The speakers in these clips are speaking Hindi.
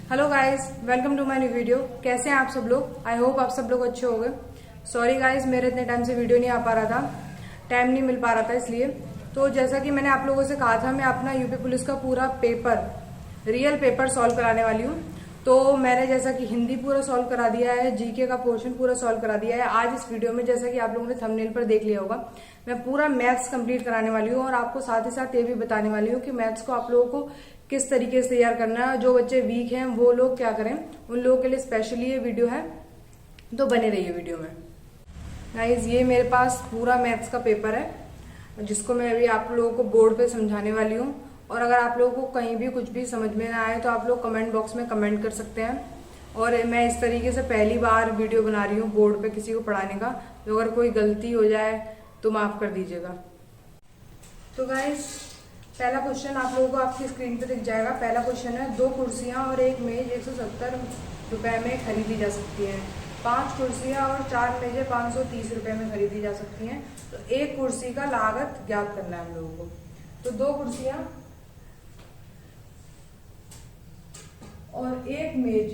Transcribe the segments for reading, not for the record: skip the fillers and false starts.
Hello guys, welcome to my new video. कैसे हैं आप सब लोग? आई होप आप सब लोग अच्छे हो गए। सॉरी गाइस, मेरे इतने टाइम से वीडियो नहीं आ पा रहा था, टाइम नहीं मिल पा रहा था इसलिए। तो जैसा कि मैंने आप लोगों से कहा था, मैं अपना यूपी पुलिस का पूरा पेपर, रियल पेपर सॉल्व कराने वाली हूँ। तो मैंने जैसा कि हिंदी पूरा सॉल्व करा दिया है, जीके का पोर्शन पूरा सॉल्व करा दिया है। आज इस वीडियो में, जैसा कि आप लोगों ने थंबनेल पर देख लिया होगा, मैं पूरा मैथ्स कंप्लीट कराने वाली हूँ और आपको साथ ही साथ ये भी बताने वाली हूँ कि मैथ्स को आप लोगों को किस तरीके से तैयार करना है। जो बच्चे वीक हैं वो लोग क्या करें, उन लोगों के लिए स्पेशली ये वीडियो है, तो बने रहिए वीडियो में। गाइस, ये मेरे पास पूरा मैथ्स का पेपर है जिसको मैं अभी आप लोगों को बोर्ड पे समझाने वाली हूँ। और अगर आप लोगों को कहीं भी कुछ भी समझ में ना आए तो आप लोग कमेंट बॉक्स में कमेंट कर सकते हैं। और मैं इस तरीके से पहली बार वीडियो बना रही हूँ बोर्ड पे किसी को पढ़ाने का, तो अगर कोई गलती हो जाए तो माफ कर दीजिएगा। तो गाइस, पहला क्वेश्चन आप लोगों को आपकी स्क्रीन पे दिख जाएगा। पहला क्वेश्चन है, 2 कुर्सियां और एक मेज 170 रुपए में खरीदी जा सकती हैं। 5 कुर्सियां और 4 मेजें 530 रुपए में खरीदी जा सकती हैं। तो एक कुर्सी का लागत ज्ञात करना है हम लोगों को। तो 2 कुर्सियां और एक मेज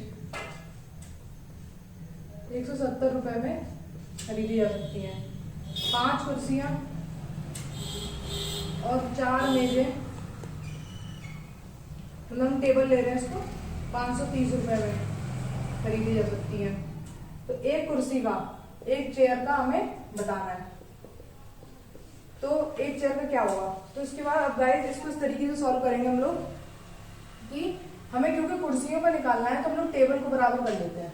170 रुपए में खरीदी जा सकती हैं। 5 कुर्सियां और 4 मेजें, मतलब हम टेबल ले रहे हैं इसको, 530 रुपए में खरीदी जा सकती है। तो एक कुर्सी का, एक चेयर का हमें बताना है। तो एक चेयर का क्या होगा? तो इसके बाद अब गाइस इसको इस तरीके से सॉल्व करेंगे हम लोग कि हमें, क्योंकि कुर्सियों का निकालना है तो हम लोग टेबल को बराबर कर लेते हैं।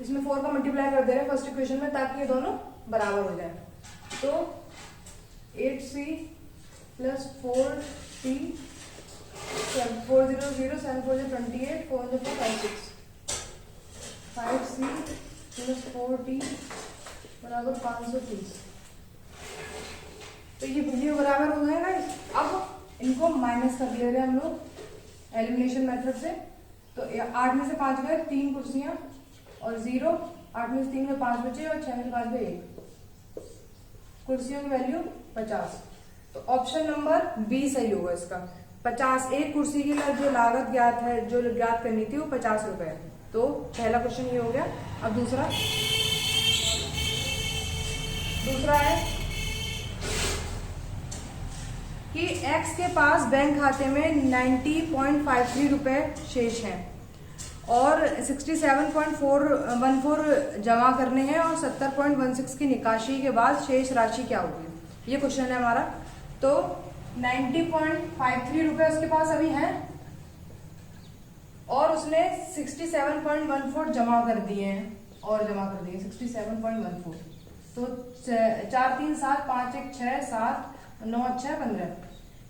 इसमें 4 का मल्टीप्लाई कर दे रहे हैं फर्स्ट इक्वेशन में, ताकि ये दोनों बराबर हो जाए। तो 8c plus 4t 400 7 4 28 4 56 5c plus 4t बराबर 530। तो ये बराबर हो गए ना। अब इनको माइनस कर ले रहे हैं हम लोग एलिमिनेशन मेथड से। तो 8 में से 5 गए, 3 कुर्सियां और 0, 8 में से 3 में 5 बचे और 6 में से 5 गए 1। कुर्सियों की वैल्यू 50। तो ऑप्शन नंबर बी सही होगा इसका। 50, एक कुर्सी की जो लागत ज्ञात है, जो ज्ञात करनी थी वो 50 रुपए है। तो पहला क्वेश्चन ये हो गया। अब दूसरा है कि एक्स के पास बैंक खाते में 90.53 रुपए शेष हैं और 67.414 जमा करने हैं और 70.16 की निकासी के बाद शेष राशि क्या होगी? ये क्वेश्चन है हमारा। तो 90.53 रुपए उसके पास अभी हैं और उसने 67.14 जमा कर दिए हैं, और जमा कर दिए 67.14। तो 4 3 7 5 1 6 7 9 6 15,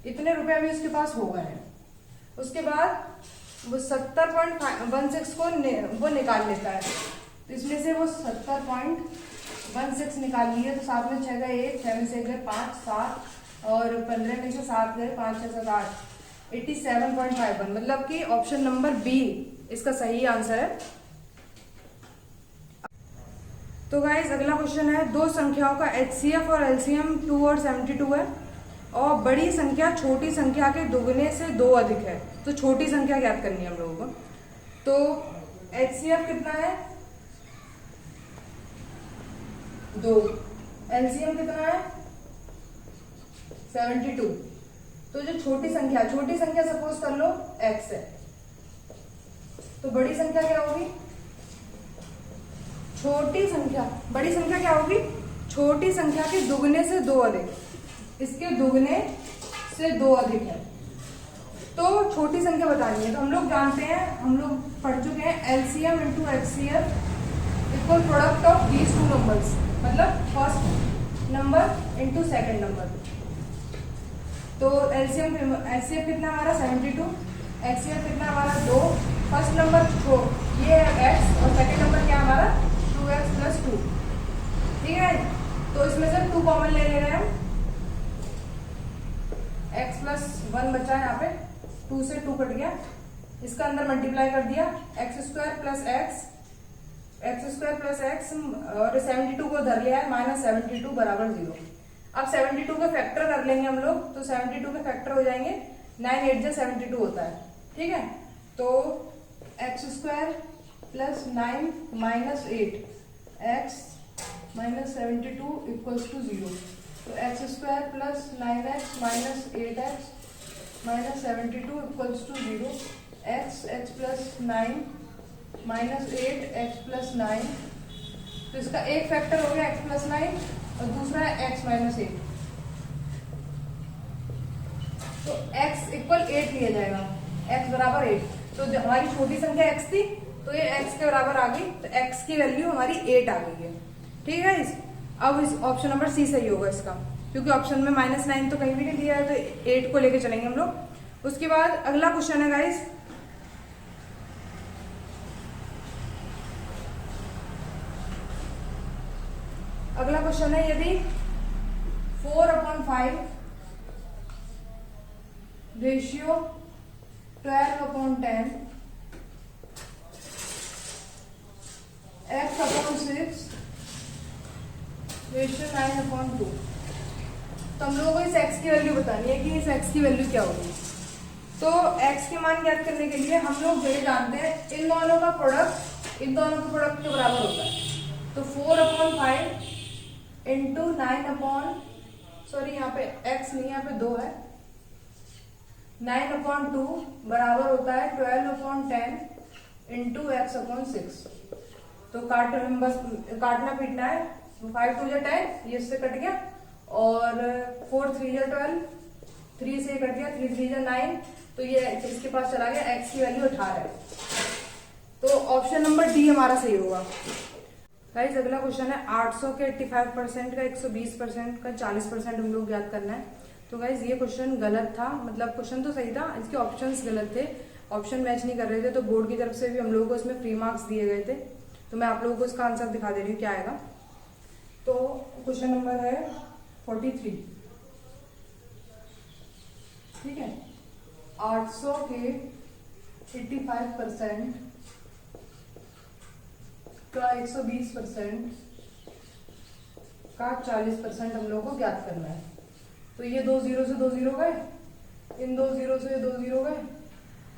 इतने रुपए अभी उसके पास हो गए हैं। उसके बाद वो 70.16 को वो निकाल लेता है। तो इसमें से वो 70.16 निकाल लिए। तो 7 में 6 गए 1, 6 में से गए 5 7 और 15 में से 7 गए 5 6 7 8, 87.51। मतलब कि ऑप्शन नंबर बी इसका सही आंसर है। तो गाइस, अगला क्वेश्चन है, 2 संख्याओं का HCF और LCM 2 और 72 है और बड़ी संख्या छोटी संख्या के दुगने से 2 अधिक है। तो छोटी संख्या ज्ञात करनी है हम लोगों को। तो HCF कितना है? 2। LCM कितना है? 72। तो जो छोटी संख्या सपोज कर लो x है, तो बड़ी संख्या क्या होगी? बड़ी संख्या क्या होगी? छोटी संख्या के दुगने से 2 अधिक। इसके दुगने से 2 अधिक है। तो छोटी संख्या बतानी है। तो हम लोग जानते हैं, हम लोग पढ़ चुके हैं, LCM into HCF equal product of these 2 numbers, मतलब first number into second number. तो HCF कितना हमारा 72, HCF कितना हमारा 2। फर्स्ट नंबर ये है x और सेकेंड नंबर क्या हमारा 2x प्लस 2। ठीक है, तो इसमें से 2 कॉमन ले रहे हैं हम। x प्लस 1 बचा है यहाँ पे, 2 से 2 कट गया, इसका अंदर मल्टीप्लाई कर दिया, x स्क्वायर प्लस x और 72 को धर लिया है -72 बराबर 0। अब 72 के फैक्टर कर लेंगे हम लोग। तो 72 के फैक्टर हो जाएंगे 9 8 जा 72 होता है। ठीक है, तो x square plus 9 minus 8 x minus 72 equals to 0। तो x square plus 9x minus 8x minus 72 equals to 0। X plus 9 minus 8 x plus 9। तो इसका एक फैक्टर हो गया x प्लस 9 और दूसरा है x माइनस 8। तो x इक्वल 8 लिया जाएगा, x बराबर 8। तो जो हमारी छोटी संख्या x थी तो ये x के बराबर आ गई, तो x की वैल्यू हमारी 8 आ गई है। ठीक है, अब इस ऑप्शन नंबर सी सही होगा इसका, क्योंकि ऑप्शन में -9 तो कहीं भी नहीं दिया है, तो 8 को लेके चलेंगे हम लोग। उसके बाद अगला क्वेश्चन है गाइस, अगला क्वेश्चन है यदि 4/5 रेशियो 12/10 x/6 रेशियो 9/2। तो हम लोगों को इस x की वैल्यू बतानी है कि इस x की वैल्यू क्या होगी। तो x के मान ज्ञात करने के लिए हम लोग ये जानते हैं इन दोनों का प्रोडक्ट के बराबर होता है। तो 4/5 इंटू 9 यहाँ पे x नहीं, यहाँ पे 2 है, 9/2 बराबर होता है 12/10 इंटू x/6। तो काटना पीटना है, 5 2 जा 10, ये इससे कट गया, और 4 3 जा 12, 3 से कट गया, 3 3 जा 9, तो ये इसके पास चला गया, x की वैल्यू 18 है। तो ऑप्शन नंबर डी हमारा सही होगा। गाइस अगला क्वेश्चन है 800 के 85% का 120% का 40% हम लोग याद करना है। तो गाइस ये क्वेश्चन गलत था, मतलब क्वेश्चन तो सही था, इसके ऑप्शंस गलत थे, ऑप्शन मैच नहीं कर रहे थे। तो बोर्ड की तरफ से भी हम लोगों को इसमें फ्री मार्क्स दिए गए थे। तो मैं आप लोगों को इसका आंसर दिखा दे रही हूँ क्या आएगा। तो क्वेश्चन नंबर है 43। ठीक है, 800 के 85% का 120% का 40% हम लोग को ज्ञात करना है। तो ये 2 0 से 2 0 गए, इन 2 0 से 2 0 गए।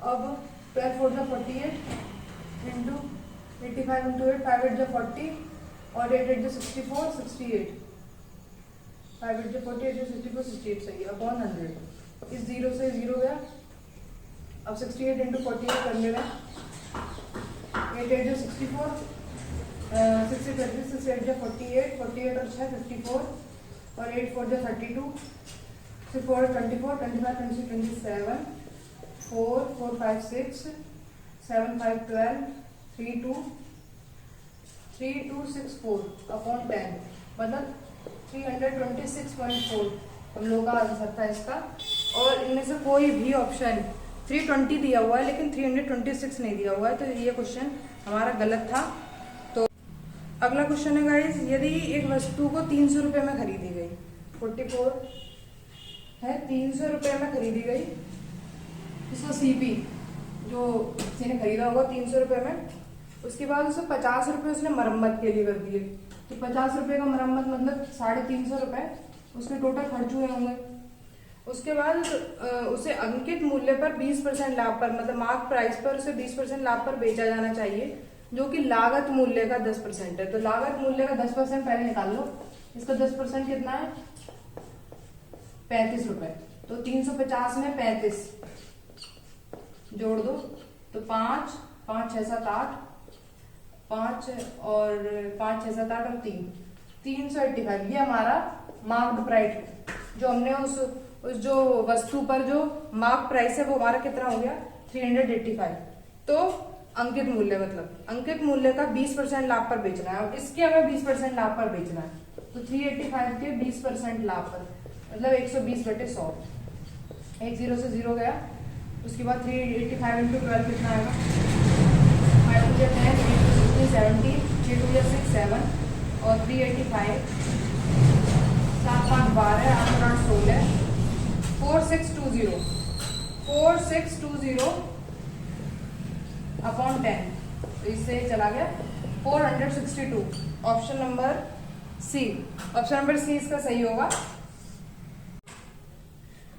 अब 12 4 जा 48 इंटू 85 इंटू 8, 5 8 जा 40 और 8 8 जा 64 68, 5 8 जा 48 जा 64 68 सही है, अपॉन 100। इस 0 से 0 गया, अब 68 इंटू 48 करने में 8 8 जा 64, 6 8 जा 48, 48 और 6 54 और 8 4 जा 32, 6 4 24, 25 26 27, 4 4 5 6, 7 5 12, 3 2 6 4 अपॉन 10, मतलब 326.4 हम लोगों का आंसर था इसका। और इनमें से कोई भी ऑप्शन 320 दिया हुआ है लेकिन 326 नहीं दिया हुआ है, तो ये क्वेश्चन हमारा गलत था। तो अगला क्वेश्चन है गाइस, यदि एक वस्तु को 300 रुपये में खरीदी गई, 44 है, 300 रुपये में खरीदी गई, इसको सीपी जो किसी ने खरीदा होगा 300 रुपये में, उसके बाद उसे 50 रुपये उसने मरम्मत के लिए कर दिए। तो 50 रुपये का मरम्मत मतलब 350 रुपये उसके टोटल खर्च हुए होंगे। उसके बाद उसे अंकित मूल्य पर 20% लाभ पर, मतलब मार्क प्राइस पर उसे 20% लाभ पर बेचा जाना चाहिए, जो कि लागत मूल्य का 10% है। तो लागत मूल्य का 10% पहले निकाल लो, इसका 10% कितना है 35 रुपए। तो 350 में 35 जोड़ दो, तो 5 5 6 7 8, 5 और 5 6 7 8 और 3 385, ये हमारा मार्क्ड प्राइस, जो हमने उस जो वस्तु पर जो मार्क प्राइस है वो हमारा कितना हो गया 385। तो अंकित मूल्य, मतलब अंकित मूल्य का 20% लाभ पर बेचना है, और इसके हमें 20% लाभ पर बेचना है। तो 385 के 20% लाभ पर मतलब 120/100, 1 0 से 0 गया। उसके बाद 385 इंटू 12 कितना आएगा, 5 2 10, 8 2 16 17, 6 2 6 7 और 385, 7 5 12, 8 8 16, 4620 अपॉन 10, तो इससे चला गया 462। ऑप्शन नंबर सी इसका सही होगा।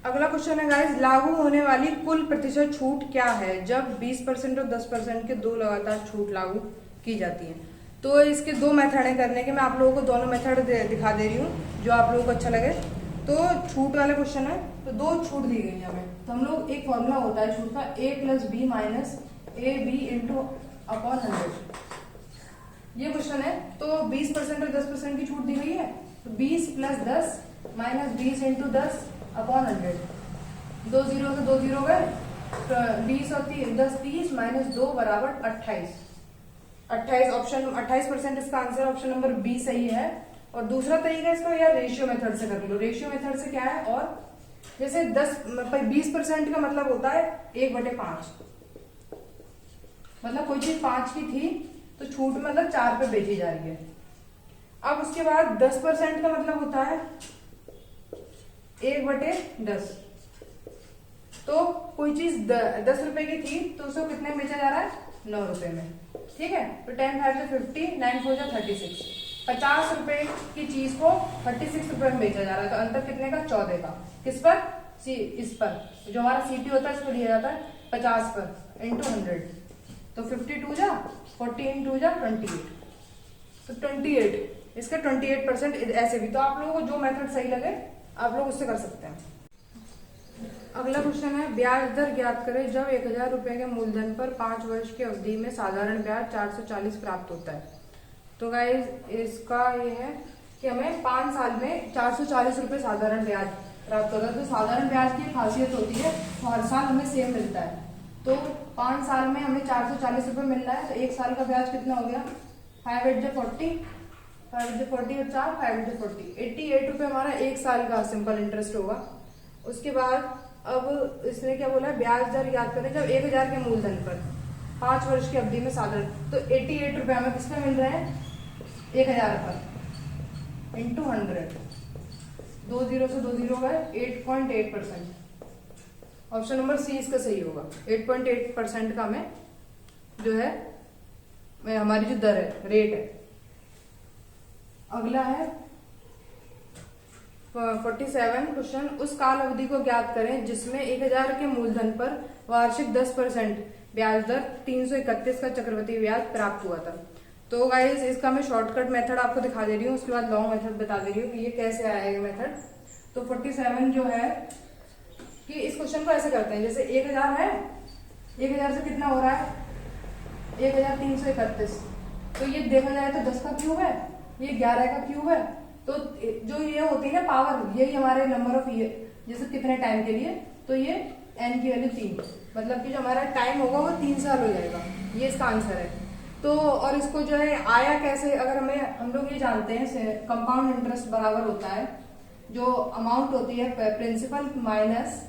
अगला क्वेश्चन है गाइस, लागू होने वाली कुल प्रतिशत छूट क्या है जब 20% और 10% के दो लगातार छूट लागू की जाती है। तो इसके दो मेथड है करने के, मैं आप लोगों को दोनों मेथड दिखा दे रही हूँ जो आप लोगों को अच्छा लगे। तो छूट वाले क्वेश्चन है, तो दो छूट दी गई है हमें, तो हम लोग एक फॉर्मूला होता है छूट का, a + b - ab × अपॉन 100। ये क्वेश्चन है, तो 20% और 10% की छूट दी गई है, तो 20 + 10 - 20 × 10 अपॉन 100। 2 0 से 2 0 गए, तो 20 और 10 30 - 2 = 28। 28 ऑप्शन 28% इसका आंसर ऑप्शन नंबर बी सही है। और दूसरा तरीका इसको यार रेशियो मेथड से कर लो। रेशियो मेथड से क्या है, और जैसे 20% का मतलब होता है 1/5, मतलब कोई चीज 5 की थी तो छूट मतलब 4 पे बेची जा रही है। अब उसके बाद 10% का मतलब होता है 1/10, तो कोई चीज 10 रुपए की थी तो उसको कितने में बेचा जा रहा है, 9 रुपए में। ठीक है, तो 10 5 से 50, 9 4 जा 36, 50 रुपए की चीज को 36 रुपए में बेचा जा रहा है। तो अंतर कितने का, 14 का। किस पर, इस पर जो हमारा सीपी होता है इसको लिया जाता है 50 पर इंटू 100, तो 52 जा 40 × 2 जा 28, तो 28 इसका 28%। ऐसे भी तो आप लोगों को जो मेथड सही लगे आप लोग उससे कर सकते हैं। अगला क्वेश्चन है, ब्याज दर ज्ञात करें जब 1000 रुपए के मूलधन पर 5 वर्ष की अवधि में साधारण ब्याज 440 प्राप्त होता है। तो गाइस इसका ये है कि हमें 5 साल में 440 रुपए साधारण ब्याज प्राप्त होता है। तो साधारण ब्याज की खासियत होती है तो हर साल हमें सेम मिलता है। तो 5 साल में हमें 440 रुपए मिल रहा है, तो एक साल का ब्याज कितना हो गया, 5 × 40, 5 × 40 और 4 5 × 40, 88 रुपए हमारा एक साल का सिंपल इंटरेस्ट होगा। उसके बाद अब इसने क्या बोला है, ब्याज दर याद करें जब 1000 के मूलधन पर 5 वर्ष की अवधि में साधारण, तो 88 रुपए हमें किसमें मिल रहे हैं, 1000 पर इंटू 100, 2 0 से 2 0 गए, 8.8%। ऑप्शन नंबर सी इसका सही होगा। 8.8% का हमें जो है हमारी जो दर है, रेट है। अगला है 47 क्वेश्चन, उस काल अवधि को ज्ञात करें जिसमें 1000 के मूलधन पर वार्षिक 10% ब्याज दर 331 का चक्रवृद्धि ब्याज प्राप्त हुआ था। तो गाइस इसका मैं शॉर्टकट मेथड आपको दिखा दे रही हूँ, उसके बाद लॉन्ग मेथड बता दे रही हूँ कि ये कैसे आएगा मेथड। तो 47 जो है कि इस क्वेश्चन को ऐसे करते हैं, जैसे 1000 है, 1000 से कितना हो रहा है, 1331, तो ये देखा जाए तो 10 का क्यूब है, ये 11 का क्यूब है। तो जो ये होती है ना पावर, यही हमारे नंबर ऑफ ईयर, जैसे कितने टाइम के लिए, तो ये n की वैल्यू 3, मतलब कि जो हमारा टाइम होगा वो 3 साल हो जाएगा। ये इसका आंसर है। तो और इसको जो है आया कैसे, अगर हम लोग ये जानते हैं कंपाउंड इंटरेस्ट बराबर होता है, जो अमाउंट होती है प्रिंसिपल माइनस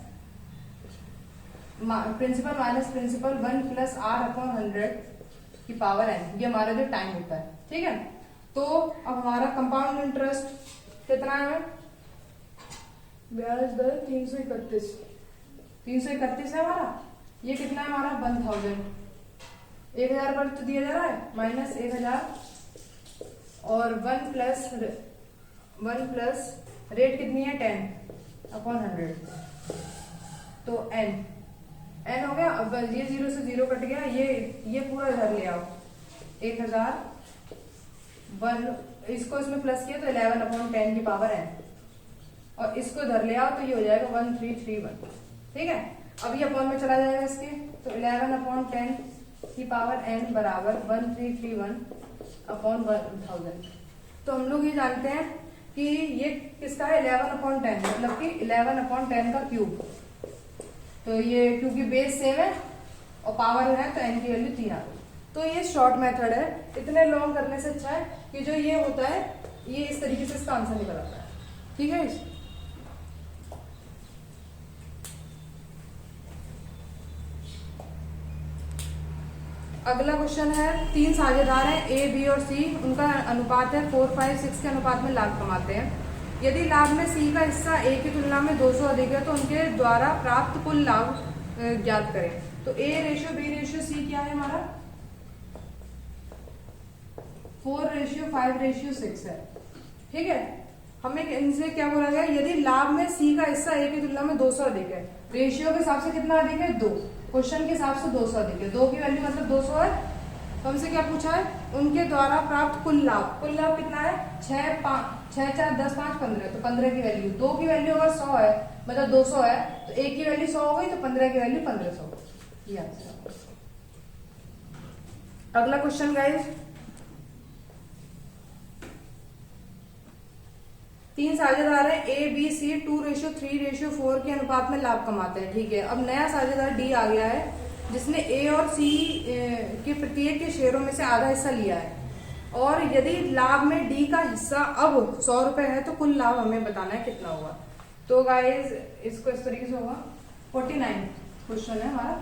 प्रिंसिपल 1 + r/100 की पावर n, ये हमारा जो टाइम होता है। ठीक है, तो अब हमारा कंपाउंड इंटरेस्ट कितना है, ब्याज दर 331 है हमारा। ये कितना है हमारा, 1000, 1000 पर तो दिया जा रहा है माइनस 1000 और 1 प्लस रेट कितनी है 10/100, तो n हो गया। अब ये 0 से 0 कट गया, ये पूरा इधर ले आओ, 1000 1, इसको इसमें प्लस किया तो 11/10 की पावर n, और इसको इधर ले आओ तो ये हो जाएगा 1331। ठीक है, अब ये अपॉन में चला जाएगा इसके, तो 11/10 की पावर n बराबर 1331/1000। तो हम लोग ये जानते हैं कि ये किसका है, 11/10, मतलब कि 11/10 का क्यूब। तो ये क्योंकि बेस सेम है और पावर है तो n की वैल्यू 3 आ गई। तो ये शॉर्ट मेथड है, इतने लॉन्ग करने से अच्छा है कि जो ये होता है ये इस तरीके से इसका आंसर निकल आता है। ठीक है, अगला क्वेश्चन है, 3 साझेदार हैं ए बी और सी, उनका अनुपात है 4 5 6 के अनुपात में लाभ कमाते हैं। यदि लाभ में सी का हिस्सा ए की तुलना में 200 अधिक है तो उनके द्वारा प्राप्त कुल लाभ ज्ञात करें। तो A/B/C क्या है हमारा, 4/5/6 है। ठीक है, हमें इनसे क्या बोला गया, यदि लाभ में सी का हिस्सा ए की तुलना में 200 अधिक है, रेशियो के हिसाब से कितना अधिक है 2, क्वेश्चन के हिसाब से 200 अधिक है, 2 की वैल्यू मतलब 200 है। तो हमसे क्या पूछा है, उनके द्वारा प्राप्त कुल लाभ कितना है 6 4 10 5 15, तो 15 की वैल्यू, 2 की वैल्यू अगर 100 है मतलब 200 है, तो 1 की वैल्यू 100 हो गई, तो 15 की वैल्यू 1500। ये आंसर। अगला क्वेश्चन गाइस, 3 साझेदार है ए बी सी 2:3:4 के अनुपात में लाभ कमाते हैं, ठीक है। अब नया साझेदार डी आ गया है, जिसने ए और सी के प्रत्येक के शेयरों में से आधा हिस्सा लिया है, और यदि लाभ में डी का हिस्सा अब 100 रुपए है, तो कुल लाभ हमें बताना है कितना होगा। तो गाइज इसको इस तरीके से होगा, 49 क्वेश्चन है हमारा।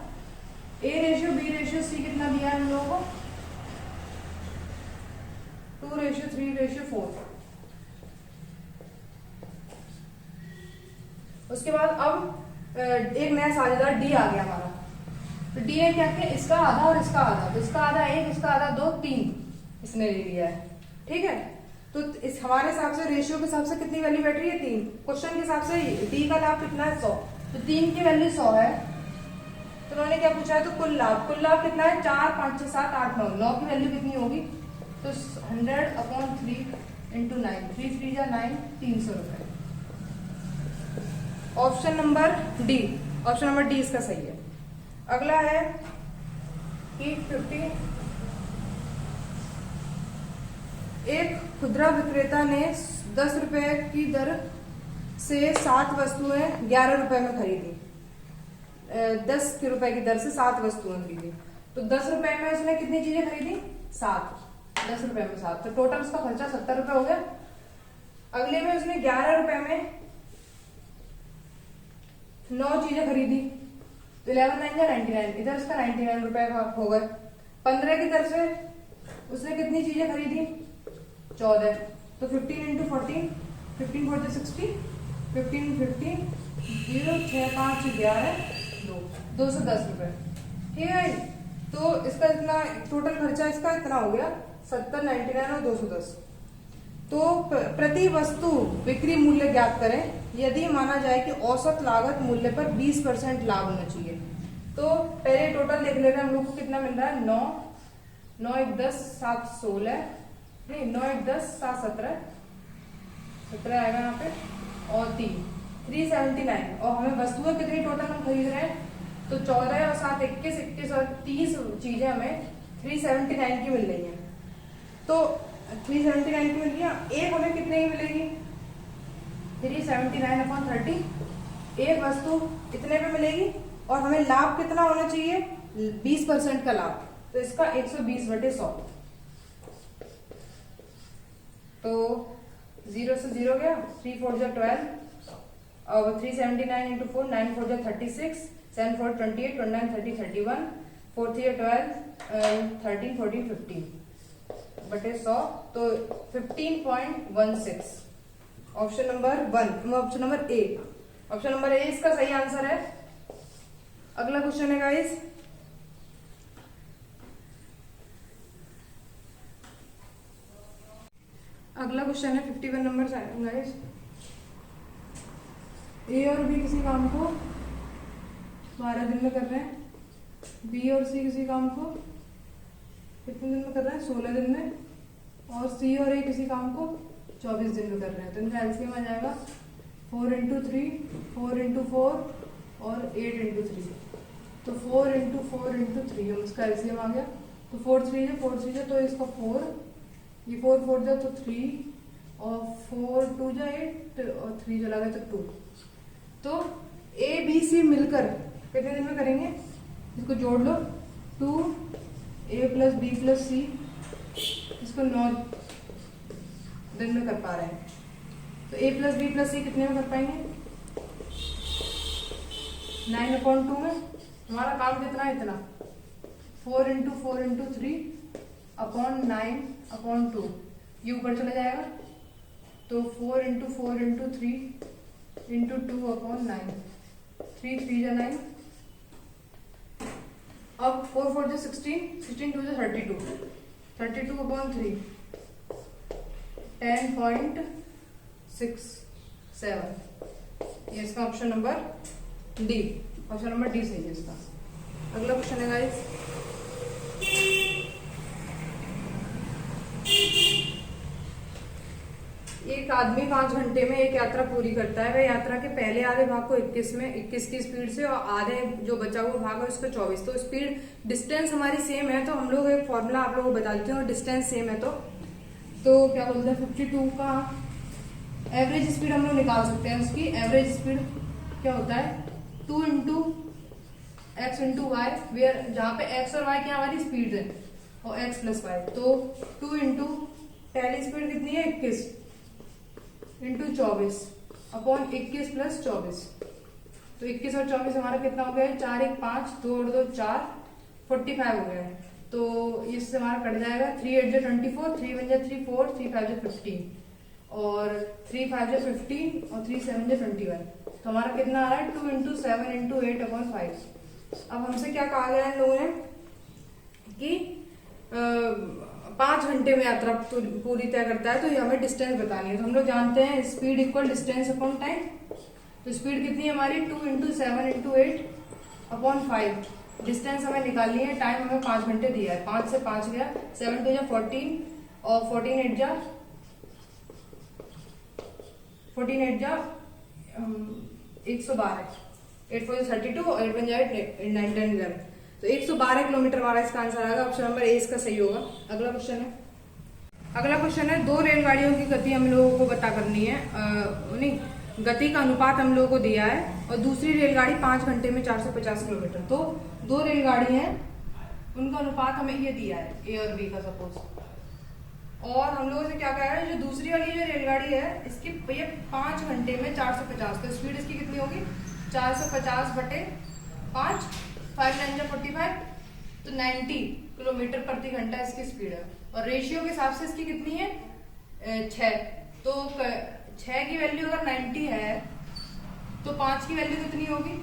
A:B:C कितना दिया है हम लोगों को, 2:3:4। उसके बाद अब एक नया साझेदार डी आ गया हमारा, तो डी है क्या कि इसका आधा और इसका आधा, तो इसका आधा 1, इसका आधा 2, 3 इसने ले लिया है, ठीक है। तो इस हमारे हिसाब से रेशियो के हिसाब से कितनी वैल्यू बैठ रही है 3, क्वेश्चन के हिसाब से डी का लाभ कितना है 100, तो 3 की वैल्यू 100 है। तो उन्होंने क्या पूछा है, तो कुल लाभ कितना है 4 5 6 7 8 9, 9 की वैल्यू कितनी होगी, तो 100/3 × 9, 3 3 जा 9, 300 रुपए। ऑप्शन नंबर डी इसका सही है। अगला है कि 50, एक खुदरा विक्रेता ने 10 रुपए की दर से 7 वस्तुएं 11 रुपए में खरीदी, 10 रुपए की दर से 7 वस्तुएं खरीदी, तो 10 रुपए में उसने कितनी चीजें खरीदी 7, 10 रुपए में 7, तो टोटल उसका खर्चा 70 रुपए हो गया। अगले में उसने 11 रुपए में 9 चीजें खरीदी, तो 11 9 जा 99, इधर उसका 99 रुपए का हो गए। 15 की दर से उसने कितनी चीजें खरीदी 14, तो 15 × 14, 15 4 60, 15 50 0 6 5 11 2, 210 रुपए, ठीक है। तो इसका इतना टोटल खर्चा इसका इतना हो गया 70, 99 और 210। तो प्रति वस्तु बिक्री मूल्य ज्ञात करें यदि माना जाए कि औसत लागत मूल्य पर 20% लाभ होना चाहिए। तो पहले टोटल देख ले रहे हैं हम लोग को कितना मिल रहा है, 9 1 10 7 16, नहीं 9 1 10 7 17 17 आएगा यहाँ पे, और 379, और हमें वस्तुएं कितनी टोटल हम खरीद रहे हैं, तो 14 और 7 21 21 और 30 चीजें हमें 379 की मिल रही है। तो 379 की मिल रही है, एक हमें कितने की मिलेगी 379/30, एक वस्तु इतने पे मिलेगी, और हमें लाभ कितना होना चाहिए 20% का लाभ, तो इसका 120/100, तो 0 से 0 गया, 3 4 जा 12, और 379 × 4, 9 4 जा 36, 7 4 28, 29 30 31, 4 3 12, 13 14 15/100, तो 15.16। Option number 1, option number A इसका सही आंसर है। अगला क्वेश्चन है गाइस, अगला क्वेश्चन है 51 नंबर गाइस। ए और बी किसी काम को 12 दिन में कर रहे हैं, बी और सी किसी काम को कितने दिन में कर रहे हैं 16 दिन में, और सी और ए किसी काम को 24 दिन में कर रहे हैं। तो इनका एलसीएम आ जाएगा 4 × 3, 4 × 4 और 8 × 3, तो 4 × 4 × 3 हम इसका एलसीएम आ गया, तो 4 3 जा, तो इसका 4, ये 4 4 जा तो 3, और 4 2 जा 8, और 3 चला गया तो 2। तो ए बी सी मिलकर कितने दिन में करेंगे, इसको जोड़ लो, 2a + b + c, इसको 9 दिन में कर पा रहे हैं। तो a + b + c कितने में कर पाएंगे 9/2 में। हमारा काम कितना है इतना, 4 × 4 × 3/9/2, ये ऊपर चला जाएगा, तो 4 × 4 × 3 × 2/9, 3 3 जा 9, अब 4 4 जा 16, 16 2 जा 32, 32/3, 10.6 6 7। ये इसका option number D, option number D सही है इसका। अगला क्वेश्चन है गाइस, एक आदमी 5 घंटे में एक यात्रा पूरी करता है। वह यात्रा के पहले आधे भाग को 21 की स्पीड से और आधे जो बचा हुआ भाग है उसको 24। तो स्पीड डिस्टेंस हमारी सेम है, तो हम लोग एक फॉर्मूला आप लोगों को बता देते हैं। और डिस्टेंस सेम है तो क्या बोलते हैं 52 का एवरेज स्पीड हम लोग निकाल सकते हैं। उसकी एवरेज स्पीड क्या होता है 2 into x into y, where जहाँ पे एक्स और वाई क्या हमारी स्पीड है और एक्स प्लस वाई। तो 2 इंटू पहली स्पीड कितनी है 21 इंटू 24 अपॉन 21 प्लस 24। तो 21 और 24 हमारा कितना हो गया है 4 1 5 2 और 2 4 45 हो गया है। तो इससे हमारा कट जाएगा 3 8 24, 3 1 3 4, 3 5 15 और 3 5 15 और 3 7 21। तो हमारा कितना आ रहा है 2 इंटू 7 इंटू 8 अपॉन 5। अब हमसे क्या कहा गया है इन लोगों ने कि 5 घंटे में यात्रा पूरी तय करता है, तो ये हमें डिस्टेंस बतानी है। तो हम लोग जानते हैं speed equal distance upon time. तो स्पीड कितनी है हमारी 2 इंटू 7 इंटू 8 अपॉन 5। डिस्टेंस हमें निकालनी है, टाइम हमें 5 घंटे दिया है। 5 से 5 गया, 7 2 14 और 14 8 जा 112, 8 4 32 और 8 1 8 9 10 11। तो 112 किलोमीटर हमारा इसका आंसर आएगा। ऑप्शन नंबर ए इसका सही होगा। अगला क्वेश्चन है 2 रेलगाड़ियों की गति हम लोगों को पता करनी है। नहीं, गति का अनुपात हम लोगों को दिया है और दूसरी रेलगाड़ी 5 घंटे में 450 किलोमीटर। तो 2 रेलगाड़ी हैं, उनका अनुपात हमें ये दिया है ए और बी का सपोज। और हम लोगों से क्या कहा है जो दूसरी वाली जो रेलगाड़ी है इसकी ये 5 घंटे में 450, तो स्पीड इसकी कितनी होगी 450 बटे 5, 5 9 45, तो 90 किलोमीटर प्रति घंटा इसकी स्पीड है। और रेशियो के हिसाब से इसकी कितनी है 6। तो 6 की वैल्यू अगर 90 है तो 5 की वैल्यू कितनी होगी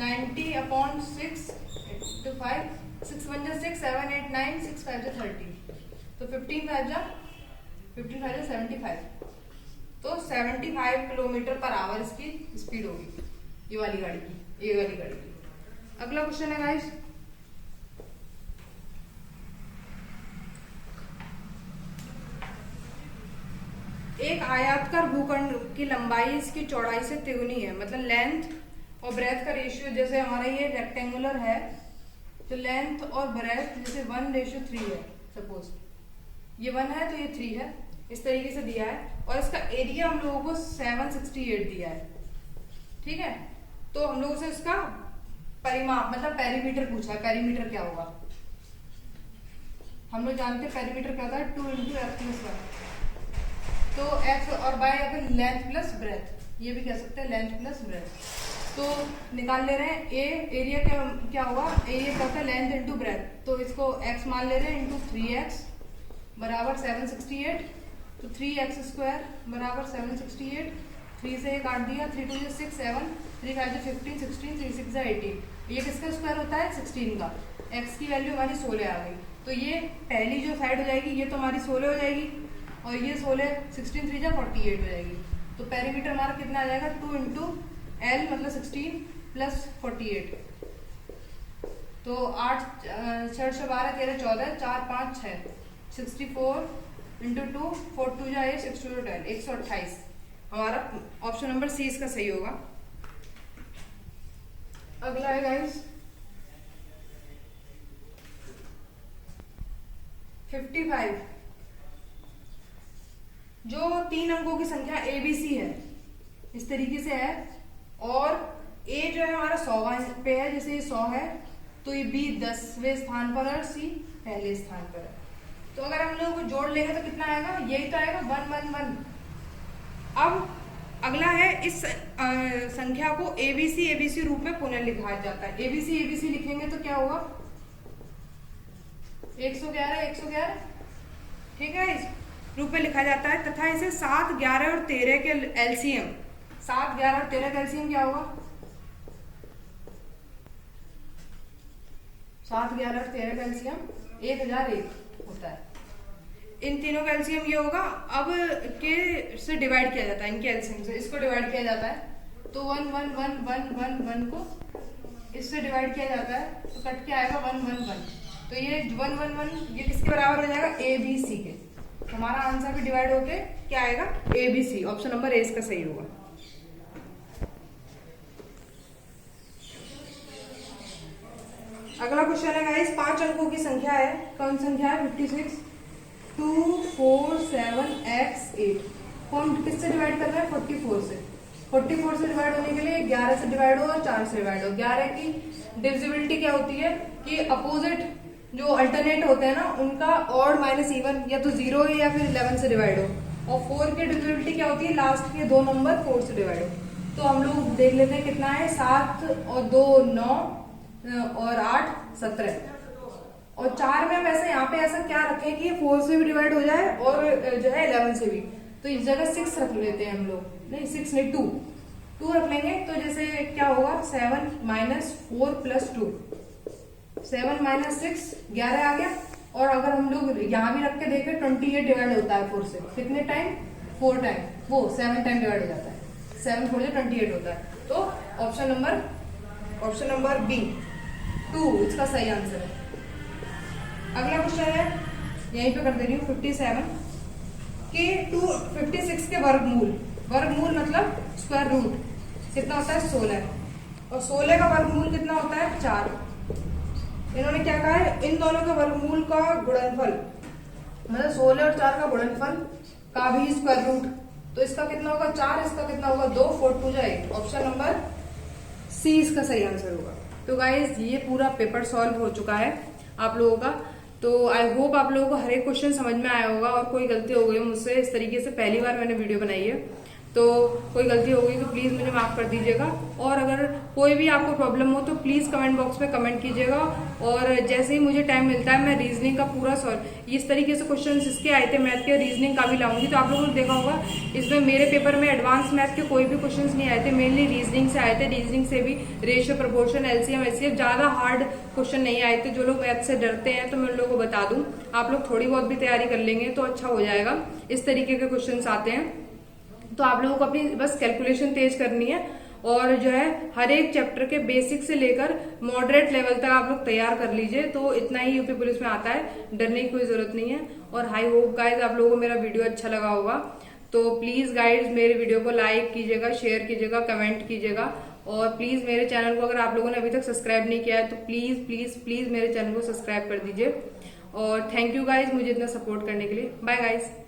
90 अपॉन 6 to 5, 6 1 6, 7 8 9, 6 5 30। तो 15 5 75। तो 75 किलोमीटर पर आवर इसकी स्पीड होगी ये वाली गाड़ी की। अगला क्वेश्चन है गाइस, एक आयताकार भूखंड की लंबाई इसकी चौड़ाई से तिगुनी है। मतलब लेंथ और ब्रेथ का रेशियो, जैसे हमारा ये रेक्टेंगुलर है तो लेंथ और ब्रेथ जैसे 1:3 है। सपोज ये 1 है तो ये 3 है, इस तरीके से दिया है। और इसका एरिया हम लोगों को 768 दिया है। ठीक है, तो हम लोगों से इसका परिमाप मतलब पेरीमीटर पूछा है। पेरीमीटर क्या होगा हम लोग जानते हैं, पेरीमीटर क्या होता है 2 इंटू एक्स प्लस वाई। तो एक्स और वाई अगर लेंथ प्लस ब्रेथ, ये भी कह सकते हैं लेंथ प्लस ब्रेथ। तो निकाल ले रहे हैं ए एरिया क्या होगा, एरिया क्या होता है लेंथ इंटू ब्रेथ। तो इसको एक्स मान ले रहे हैं इंटू 3x बराबर 768। तो 3x स्क्वायर बराबर 768। 3 से ये काट दिया, 3 2 6 7, 3 5 15, 16, 3 6 18। ये किसका स्क्वायर होता है 16 का। x की वैल्यू हमारी 16 आ गई। तो ये पहली जो साइड हो जाएगी ये तो हमारी 16 हो जाएगी और ये 16 16 3 जा 48 हो जाएगी। तो पेरीमीटर हमारा कितना आ जाएगा 2 इंटू एल मतलब 16 प्लस 48। तो 8 6 12 13 14 4 5 6 64 इंटू 2 4 2 जा 8 6 2 10 128। हमारा ऑप्शन नंबर सी इसका सही होगा। अगला है गाइस 55। जो 3 अंकों की संख्या ABC है इस तरीके से है और A जो है हमारा 100 पे है, जैसे ये 100 है तो ये B 10वें स्थान पर है और C पहले स्थान पर है। तो अगर हम लोग को जोड़ लेंगे तो कितना आएगा, यही तो आएगा 1 1 1। अब अगला है इस संख्या को ABC रूप में पुनः लिखा जाता है। ABC लिखेंगे तो क्या होगा 111 111। ठीक है, इस रूप में लिखा जाता है। तथा इसे 7 11 और 13 के एलसीएम 7 11 और 13 का एलसीएम क्या होगा 7 11 और 13 का एलसीएम 1001 होता है। इन तीनों का एलसीएम ये होगा। अब के से डिवाइड किया जाता है, इनके एलसीएम से इसको डिवाइड किया जाता है, तो 1 1 1 1 1 1 को इससे डिवाइड किया जाता है, तो कट के आएगा 1 1 1। तो ये 1 1 1 ये किसके बराबर हो जाएगा, ए बी सी के। हमारा आंसर भी डिवाइड होके क्या आएगा, A B C. Option number A इसका सही होगा। अगला क्वेश्चन है गाइस, 5 अंकों की संख्या है। कौन संख्या है, 56 2 4 7 x 8 को हम किससे डिवाइड कर रहे हैं, 44 से। 44 से डिवाइड होने के लिए 11 से डिवाइड हो और 4 से डिवाइड हो। 11 की डिविजिबिलिटी क्या होती है कि अपोजिट जो अल्टरनेट होते हैं ना उनका ऑड माइनस इवन या तो 0 है या फिर 11 से डिवाइड हो। और 4 की डिविजिबिलिटी क्या होती है, लास्ट के 2 नंबर 4 से डिवाइड हो। तो हम लोग देख लेते हैं कितना है, 7 और 2 9 और 8 17। और 4 में वैसे यहाँ पे ऐसा क्या रखें कि 4 से भी डिवाइड हो जाए और जो है 11 से भी, तो इस जगह 6 रख लेते हैं हम लोग। नहीं 6 नहीं 2 रख लेंगे। तो जैसे क्या होगा, 7 माइनस 4 प्लस 2, 7 माइनस 6 11 आ गया। और अगर हम लोग यहाँ भी रख के देखें 28 डिवाइड होता है 4 से, कितने टाइम, 4 टाइम, वो 7 टाइम डिवाइड हो जाता है। 7 4 28 होता है। तो ऑप्शन नंबर बी 2 इसका सही आंसर है। अगला क्वेश्चन है, यहीं पे कर दे रही हूँ, 57 के 56 के वर्गमूल मतलब स्क्वायर रूट कितना होता है, 16। और 16 का वर्गमूल कितना होता है, 4। इन्होंने क्या कहा है, इन दोनों के वर्गमूल का गुणनफल, मतलब 16 और 4 का गुणनफल का भी स्क्वायर रूट, तो इसका कितना होगा 4, इसका कितना होगा 2, 4 2 8। ऑप्शन नंबर सी इसका सही आंसर होगा। तो गाइज ये पूरा पेपर सॉल्व हो चुका है आप लोगों का। तो आई होप आप लोगों को हर एक क्वेश्चन समझ में आया होगा। और कोई गलती हो गई मुझसे, इस तरीके से पहली बार मैंने वीडियो बनाई है, तो कोई गलती हो गई तो प्लीज मुझे माफ कर दीजिएगा। और अगर कोई भी आपको प्रॉब्लम हो तो प्लीज कमेंट बॉक्स में कमेंट कीजिएगा। और जैसे ही मुझे टाइम मिलता है मैं रीजनिंग का पूरा सॉल्व, इस तरीके से क्वेश्चन इसके आए थे मैथ के, रीजनिंग का भी लाऊंगी। तो आप लोगों ने देखा होगा इसमें मेरे पेपर में एडवांस मैथ के कोई भी क्वेश्चन नहीं आए थे, मेनली रीजनिंग से आए थे। रीजनिंग से भी रेशियो, प्रोपोर्शन, एलसीएम, एचसीएफ, ज्यादा हार्ड क्वेश्चन नहीं आए थे। जो लोग मैथ से डरते हैं तो मैं उन लोगों को बता दूं, आप लोग थोड़ी बहुत भी तैयारी कर लेंगे तो अच्छा हो जाएगा। इस तरीके के क्वेश्चन आते हैं, तो आप लोगों को अपनी बस कैलकुलेशन तेज करनी है। और जो है हर एक चैप्टर के बेसिक से लेकर मॉडरेट लेवल तक आप लोग तैयार कर लीजिए, तो इतना ही यूपी पुलिस में आता है, डरने की कोई जरूरत नहीं है। और आई होप गाइज आप लोगों को मेरा वीडियो अच्छा लगा होगा। तो प्लीज गाइज मेरे वीडियो को लाइक कीजिएगा, शेयर कीजिएगा, कमेंट कीजिएगा। और प्लीज मेरे चैनल को अगर आप लोगों ने अभी तक सब्सक्राइब नहीं किया है तो प्लीज प्लीज प्लीज मेरे चैनल को सब्सक्राइब कर दीजिए। और थैंक यू गाइज मुझे इतना सपोर्ट करने के लिए। Bye guys.